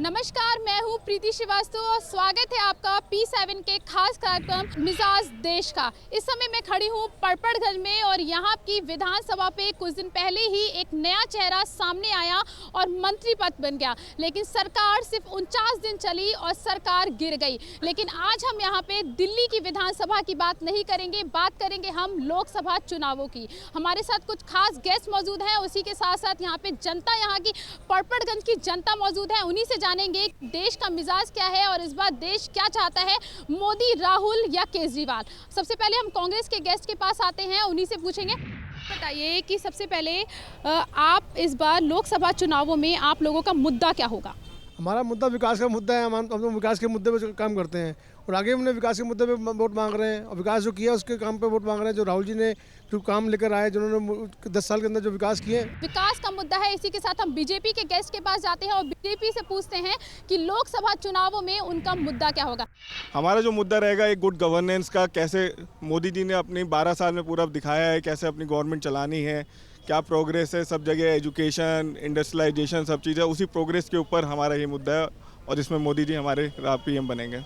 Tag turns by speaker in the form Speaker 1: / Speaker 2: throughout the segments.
Speaker 1: नमस्कार, मैं हूँ प्रीति श्रीवास्तव और स्वागत है आपका P7 के खास कार्यक्रम मिजाज देश का। इस समय मैं खड़ी हूँ पड़पड़गंज में और यहाँ की विधानसभा पे कुछ दिन पहले ही एक नया चेहरा सामने आया और मंत्री पद बन गया, लेकिन सरकार सिर्फ 49 दिन चली और सरकार गिर गई। लेकिन आज हम यहाँ पे दिल्ली की विधानसभा की बात नहीं करेंगे, बात करेंगे हम लोकसभा चुनावों की। हमारे साथ कुछ खास गेस्ट मौजूद हैं, उसी के साथ साथ यहाँ पे जनता, यहाँ की पड़पड़गंज की जनता मौजूद है। उन्हीं से जानेंगे देश का मिजाज क्या है और इस बार देश क्या चाहता है, मोदी, राहुल या केजरीवाल। सबसे पहले हम कांग्रेस के गेस्ट के पास आते हैं, उन्हीं से पूछेंगे। बताइए कि सबसे पहले आप इस बार लोकसभा चुनावों में आप लोगों का मुद्दा क्या होगा?
Speaker 2: हमारा मुद्दा विकास का मुद्दा है। हम तो विकास के मुद्दे पे काम करते हैं और आगे हमने विकास के मुद्दे पे वोट मांग रहे हैं और विकास जो किया उसके काम पे वोट मांग रहे हैं। जो राहुल जी ने जो काम लेकर आए, जिन्होंने 10 साल के अंदर जो विकास किए,
Speaker 1: विकास का मुद्दा है। इसी के साथ हम बीजेपी के गेस्ट के पास जाते हैं और बीजेपी से पूछते हैं कि लोकसभा चुनावों में उनका मुद्दा क्या होगा।
Speaker 3: हमारा जो मुद्दा रहेगा एक गुड गवर्नेंस का, कैसे मोदी जी ने अपनी 12 साल में पूरा दिखाया है कैसे अपनी गवर्नमेंट चलानी है, क्या प्रोग्रेस है सब जगह, एजुकेशन, इंडस्ट्रियलाइजेशन, सब चीज़ें। उसी प्रोग्रेस के ऊपर हमारा ये मुद्दा है और इसमें मोदी जी हमारे पीएम बनेंगे।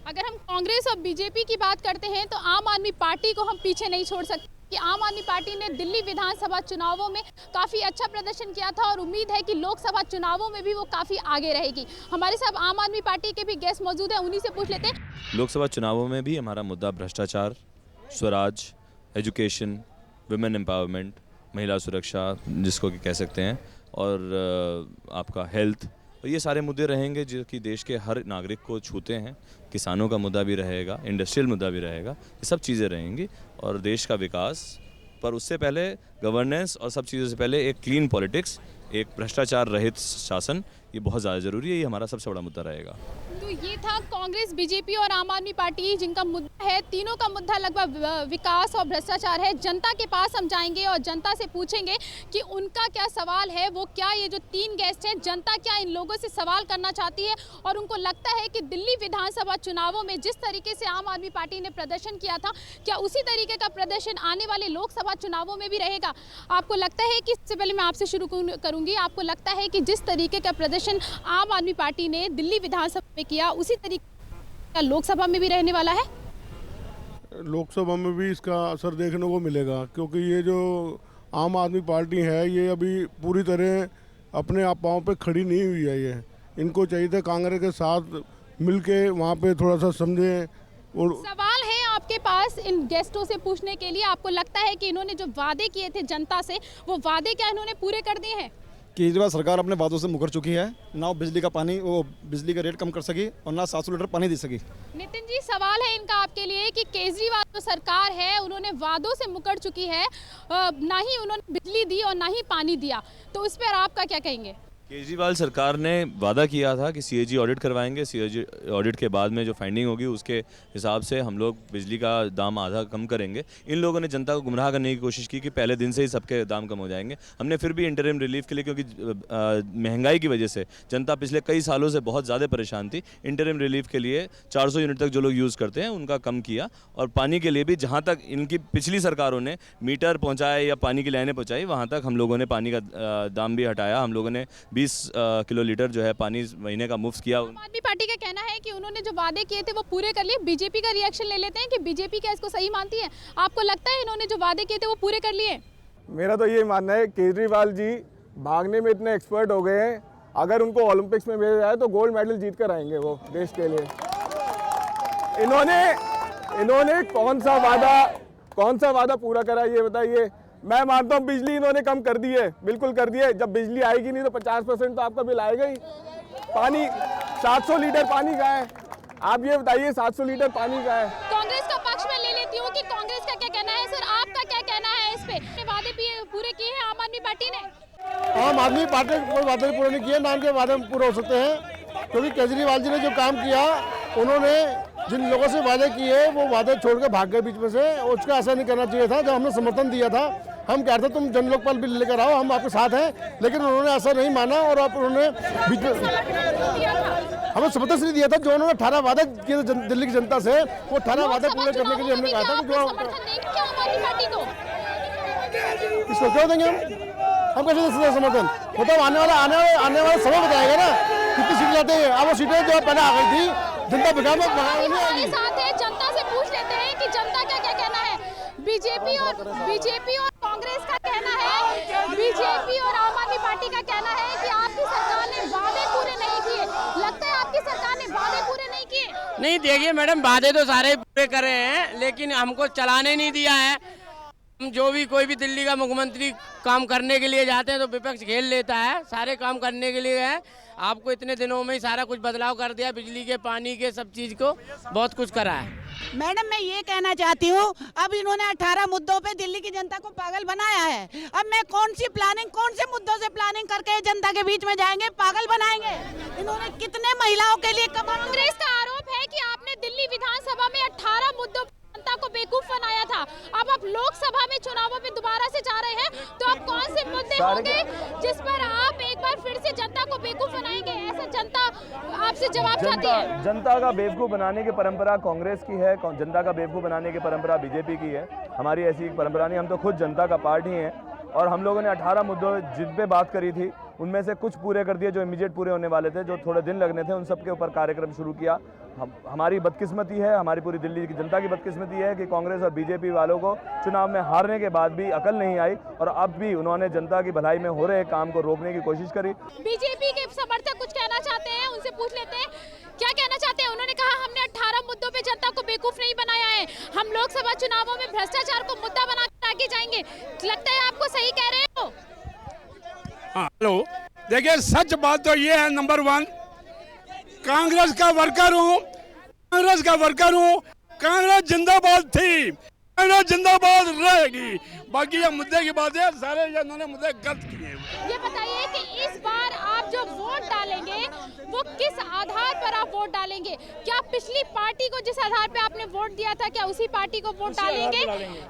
Speaker 1: अगर हम कांग्रेस और बीजेपी की बात करते हैं तो आम आदमी पार्टी को हम पीछे नहीं छोड़ सकते कि आम आदमी पार्टी ने दिल्ली विधानसभा चुनावों में काफ़ी अच्छा प्रदर्शन किया था और उम्मीद है कि लोकसभा चुनावों में भी वो काफ़ी आगे रहेगी। हमारे साथ आम आदमी पार्टी के भी गेस्ट मौजूद हैं, उन्हीं से पूछ लेते हैं।
Speaker 4: लोकसभा चुनावों में भी हमारा मुद्दा भ्रष्टाचार, स्वराज, एजुकेशन, वुमेन एम्पावरमेंट, महिला सुरक्षा जिसको कि कह सकते हैं, और आपका हेल्थ, और ये सारे मुद्दे रहेंगे जो कि देश के हर नागरिक को छूते हैं। किसानों का मुद्दा भी रहेगा, इंडस्ट्रियल मुद्दा भी रहेगा, ये सब चीज़ें रहेंगी और देश का विकास। पर उससे पहले गवर्नेंस और सब चीज़ों से पहले एक क्लीन पॉलिटिक्स, एक भ्रष्टाचार रहित शासन, ये बहुत ज़्यादा ज़रूरी है। ये हमारा सबसे बड़ा मुद्दा रहेगा।
Speaker 1: तो ये था कांग्रेस, बीजेपी और आम आदमी पार्टी जिनका मुद्दा है। तीनों का मुद्दा लगभग विकास और भ्रष्टाचार है। जनता के पास हम जाएंगे और जनता से पूछेंगे कि उनका क्या सवाल है। वो क्या, ये जो तीन गेस्ट हैं, जनता क्या इन लोगों से सवाल करना चाहती है और उनको लगता है कि दिल्ली विधानसभा चुनावों में जिस तरीके से आम आदमी पार्टी ने प्रदर्शन किया था, क्या उसी तरीके का प्रदर्शन आने वाले लोकसभा चुनावों में भी रहेगा? आपको लगता है कि, इससे पहले मैं आपसे शुरू करूंगी, आपको लगता है कि जिस तरीके का प्रदर्शन आम आदमी पार्टी ने दिल्ली विधानसभा में किया उसी तरीके का लोकसभा में भी रहने वाला है?
Speaker 2: लोकसभा में भी इसका असर देखने को मिलेगा, क्योंकि ये जो आम आदमी पार्टी है ये अभी पूरी तरह अपने आप पाँव पे खड़ी नहीं हुई है। ये इनको चाहिए था कांग्रेस के साथ मिलके वहाँ पे थोड़ा सा समझें। और
Speaker 1: सवाल है आपके पास इन गेस्टों से पूछने के लिए, आपको लगता है कि इन्होंने जो वादे किए थे जनता से, वो वादे क्या इन्होंने पूरे कर दिए हैं?
Speaker 5: केजरीवाल सरकार अपने वादों से मुकर चुकी है। ना वो बिजली का रेट कम कर सकी और ना 700 लीटर पानी दे सकी।
Speaker 1: नितिन जी, सवाल है इनका आपके लिए कि केजरीवाल जो सरकार है उन्होंने वादों से मुकर चुकी है, ना ही उन्होंने बिजली दी और ना ही पानी दिया, तो उस पर आपका क्या कहेंगे?
Speaker 4: केजरीवाल सरकार ने वादा किया था कि सीएजी ऑडिट करवाएंगे। सीएजी ऑडिट के बाद में जो फाइंडिंग होगी उसके हिसाब से हम लोग बिजली का दाम आधा कम करेंगे। इन लोगों ने जनता को गुमराह करने की कोशिश की कि पहले दिन से ही सबके दाम कम हो जाएंगे। हमने फिर भी इंटरिम रिलीफ के लिए, क्योंकि महंगाई की वजह से जनता पिछले कई सालों से बहुत ज़्यादा परेशान थी, इंटरिम रिलीफ के लिए 400 यूनिट तक जो लोग यूज़ करते हैं उनका कम किया। और पानी के लिए भी जहाँ तक इनकी पिछली सरकारों ने मीटर पहुँचाए या पानी की लाइनें पहुँचाई, वहाँ तक हम लोगों ने पानी का दाम भी हटाया। हम लोगों ने 20 किलो लीटर जो है पानी महीने का मुफ्त किया।
Speaker 1: आम आदमी पार्टी का कहना है कि उन्होंने जो वादे किए थे वो पूरे कर लिए। बीजेपी का रिएक्शन ले लेते हैं कि बीजेपी क्या इसको सही मानती है? आपको लगता है इन्होंने जो वादे किए थे वो पूरे कर लिए?
Speaker 3: मेरा तो ये मानना है केजरीवाल जी भागने में इतने एक्सपर्ट हो गए हैं, अगर उनको ओलंपिक्स में भेजा जाए तो गोल्ड मेडल जीत कर आएंगे वो देश के लिए। इन्होंने कौन सा वादा पूरा करा ये बताइए। मैं मानता हूँ बिजली इन्होंने कम कर दी है, बिल्कुल कर दी है। जब बिजली आएगी नहीं तो 50% तो आपका बिल आएगा ही। पानी 700 लीटर पानी का है, आप ये बताइए 700 लीटर पानी का है।
Speaker 1: कांग्रेस का पक्ष में ले लेती हूँ कि कांग्रेस का क्या कहना है। सर, आपका क्या कहना है इस पे? वादे पूरे किए हैं आम आदमी पार्टी ने?
Speaker 2: आम आदमी पार्टी ने कोई वादे पूरे नहीं किए, ना उनके वादे पूरे हो सकते हैं, क्योंकि केजरीवाल जी ने जो काम किया, उन्होंने जिन लोगों से वादे किए वो वादे छोड़ के भाग गए बीच में से। उसका ऐसा नहीं करना चाहिए था। जब हमने समर्थन दिया था, हम कह रहे थे तुम जन लोकपाल बिल लेकर आओ, हम आपके साथ हैं, लेकिन उन्होंने ऐसा नहीं माना और अब उन्होंने बीच में हमें समर्थन नहीं दिया था। जो उन्होंने 18 वादे किए थे दिल्ली की जनता से, वो 18 वादे पूरे करने के लिए हमने कहा था कि जो इसको क्यों देंगे हम कैसे दे समर्थन? मतलब आने वाला समय बताएगा ना। कितनी सीटें जाते हैं। अब वो सीटें जो पहले आ गई थी, जनता भगा नहीं
Speaker 1: हमारे
Speaker 2: आएगी।
Speaker 1: साथ है, जनता से पूछ लेते हैं कि जनता का क्या कहना है। बीजेपी और कांग्रेस का कहना है, बीजेपी और आम आदमी पार्टी का कहना है कि आपकी सरकार ने वादे पूरे नहीं किए। लगता है आपकी सरकार ने वादे पूरे नहीं किए।
Speaker 6: नहीं, देखिए मैडम, वादे तो सारे पूरे करे हैं, लेकिन हमको चलाने नहीं दिया है। हम जो भी कोई भी दिल्ली का मुख्यमंत्री काम करने के लिए जाते हैं तो विपक्ष घेर लेता है, सारे काम करने के लिए है। आपको इतने दिनों में ही सारा कुछ बदलाव कर दिया, बिजली के, पानी के, सब चीज को बहुत कुछ करा है।
Speaker 7: मैडम मैं ये कहना चाहती हूँ, अब इन्होंने 18 मुद्दों पे दिल्ली की जनता को पागल बनाया है। अब मैं कौन से मुद्दों से प्लानिंग करके जनता के बीच में जाएंगे, पागल बनाएंगे। इन्होंने कितने महिलाओं के लिए
Speaker 1: कांग्रेस का आरोप है कि आपने दिल्ली विधानसभा में 18 मुद्दों जनता को बेवकूफ बनाया था। अब आप लोकसभा में चुनावों में दोबारा से जा रहे हैं, तो अब कौन से मुद्दे होंगे जिस पर आप एक बार फिर से जनता को बेवकूफ बनाएंगे? ऐसा जनता आपसे जवाब चाहती है।
Speaker 4: जनता का बेवकूफ़ बनाने की परंपरा कांग्रेस की है, जनता का बेवकूफ़ बनाने की परंपरा बीजेपी की है। हमारी ऐसी परंपरा नहीं, हम तो खुद जनता का पार्टी हैं। और हम लोगों ने 18 मुद्दों जिन पे बात करी थी, उनमें से कुछ पूरे कर दिए जो इमीडिएट पूरे होने वाले थे, जो थोड़े दिन लगने थे, उन सब के ऊपर कार्यक्रम शुरू किया। हमारी बदकिस्मती है, हमारी पूरी दिल्ली की जनता की बदकिस्मती है कि कांग्रेस और बीजेपी वालों को चुनाव में हारने के बाद भी अकल नहीं आई और अब भी उन्होंने जनता की भलाई में हो रहे काम को रोकने की कोशिश करी।
Speaker 1: बीजेपी के समर्थक कुछ कहना चाहते हैं, उनसे पूछ लेते हैं क्या कहना चाहते हैं। उन्होंने कहा हमने 18 मुद्दों पे जनता को बेवकूफ नहीं बनाया है, हम लोकसभा चुनावों में भ्रष्टाचार को मुद्दा बनाकर आगे जाएंगे। लगता है आपको सही कह रहे हो?
Speaker 8: हाँ, हेलो, देखिए सच बात तो ये है, नंबर 1 कांग्रेस का वर्कर हूँ, कांग्रेस जिंदाबाद थी, कांग्रेस जिंदाबाद रहेगी। बाकी ये मुद्दे की बात है, सारे ये इन्होंने मुद्दे गलत किए।
Speaker 1: ये बताइए कि इस बार आप जो वोट डालेंगे वो किस आधार पर आप वोट डालेंगे? क्या पिछली पार्टी को जिस आधार पे आपने वोट दिया था, क्या उसी पार्टी को वोट डालेंगे,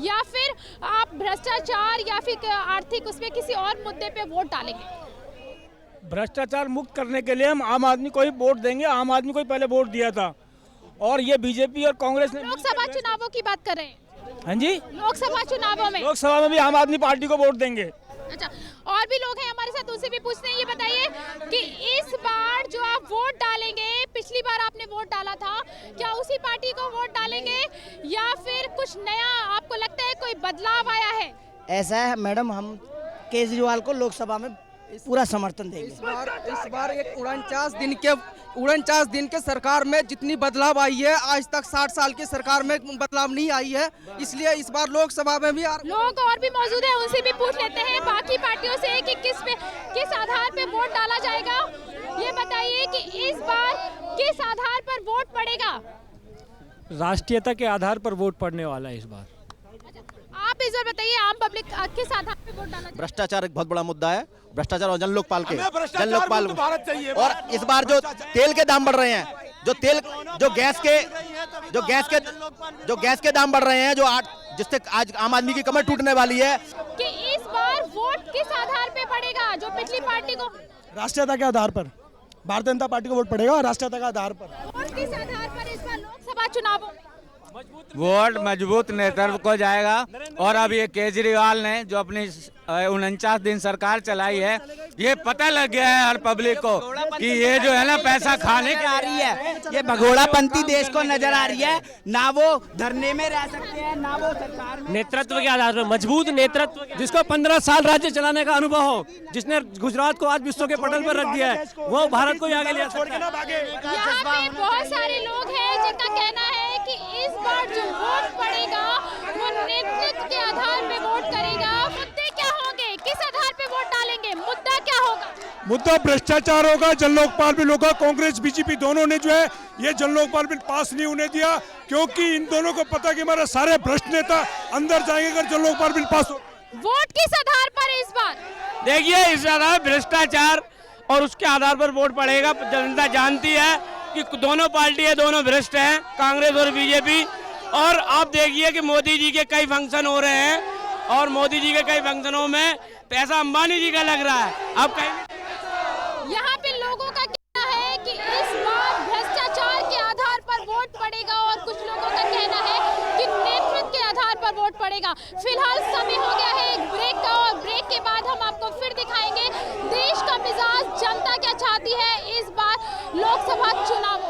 Speaker 1: या फिर आप भ्रष्टाचार या फिर आर्थिक उसमें किसी और मुद्दे पे वोट डालेंगे?
Speaker 9: भ्रष्टाचार मुक्त करने के लिए हम आम आदमी को ही वोट देंगे। आम आदमी को ही पहले वोट दिया था, और ये बीजेपी और कांग्रेस ने
Speaker 1: लोकसभा चुनावों की बात कर रहे हैं।
Speaker 9: हाँ जी,
Speaker 1: लोकसभा चुनावों में
Speaker 9: भी आम आदमी पार्टी को वोट देंगे।
Speaker 1: अच्छा, और भी लोग हैं हमारे साथ, उनसे भी पूछते हैं। ये बताइए कि इस बार जो आप वोट डालेंगे, पिछली बार आपने वोट डाला था, क्या उसी पार्टी को वोट डालेंगे या फिर कुछ नया आपको लगता है कोई बदलाव आया है?
Speaker 7: ऐसा है मैडम, हम केजरीवाल को लोकसभा में पूरा समर्थन देंगे।
Speaker 10: इस बार एक 49 दिन के सरकार में जितनी बदलाव आई है, आज तक 60 साल की सरकार में बदलाव नहीं आई है, इसलिए इस बार लोकसभा में भी
Speaker 1: लोग और भी मौजूद हैं, उनसे भी पूछ लेते हैं बाकी पार्टियों से कि किस आधार पे वोट डाला जाएगा। ये बताइए कि इस बार किस आधार पर वोट पड़ेगा?
Speaker 9: राष्ट्रीयता के आधार पर वोट पड़ने वाला है इस बार।
Speaker 1: आप इस बार बताइए, आम पब्लिक किस आधार पे वोट डाला?
Speaker 5: भ्रष्टाचार एक बहुत बड़ा मुद्दा है, भ्रष्टाचार और जन लोकपाल के
Speaker 8: और
Speaker 5: इस बार जो तेल के दाम बढ़ रहे हैं, जो गैस के दाम बढ़ रहे हैं, जिससे आज आम आदमी की कमर टूटने वाली है।
Speaker 1: कि इस बार वोट किस आधार पे पड़ेगा? जो पिछली पार्टी को
Speaker 5: राष्ट्रीयता के आधार पर भारतीय जनता पार्टी को वोट पड़ेगा, राष्ट्रीयता के आधार पर।
Speaker 1: वोट किस आधार पर इस बार लोकसभा चुनावों में?
Speaker 6: वोट मजबूत नेतृत्व को जाएगा। और अब ये केजरीवाल ने जो अपनी 49 दिन सरकार चलाई है, ये पता लग गया है हर पब्लिक को कि ये जो है ना पैसा खाने की आ रही है,
Speaker 7: ये भगोड़ापंथी देश को नजर आ रही है। ना वो धरने में रह सकते हैं, ना वो सरकार में।
Speaker 9: नेतृत्व के आधार पर, मजबूत नेतृत्व, जिसको 15 साल राज्य चलाने का अनुभव हो, जिसने गुजरात को आज विश्व के पटल पर रख दिया है, वो भारत को आगे ले सकता है।
Speaker 1: यहाँ पे बहुत सारे लोग हैं जिनका कहना है कि इस बार जो वोट पड़ेगा वो नेतृत्व के आधार पे वोट करेगा। मुद्दे क्या होंगे, किस आधार पे वोट डालेंगे, मुद्दा क्या होगा?
Speaker 8: मुद्दा भ्रष्टाचार होगा, जन लोकपाल बिल होगा। कांग्रेस बीजेपी दोनों ने जो है ये जन लोकपाल बिल पास नहीं होने दिया, क्योंकि इन दोनों को पता कि हमारे सारे भ्रष्ट नेता अंदर जाएंगे अगर जन लोकपाल बिल पास हो।
Speaker 1: वोट किस आधार पर इस बार?
Speaker 6: देखिए, इस आधार भ्रष्टाचार और उसके आधार पर वोट पड़ेगा। जनता जानती है कि दोनों पार्टी है, दोनों भ्रष्ट हैं, कांग्रेस और बीजेपी। और आप देखिए कि मोदी जी के कई फंक्शन हो रहे हैं, और मोदी जी के कई फंक्शनों में पैसा अंबानी जी का लग रहा है। अब कहीं
Speaker 1: यहाँ पे लोगों का कहना है कि इस बार भ्रष्टाचार के आधार पर वोट पड़ेगा, और कुछ लोगों का कहना है कि नेतृत्व के आधार पर वोट पड़ेगा। फिलहाल समय हो गया है एक ब्रेक का, और ब्रेक के बाद हम आपको फिर दिखाएंगे देश का मिजाज, जनता क्या चाहती है इस बार लोकसभा चुनावों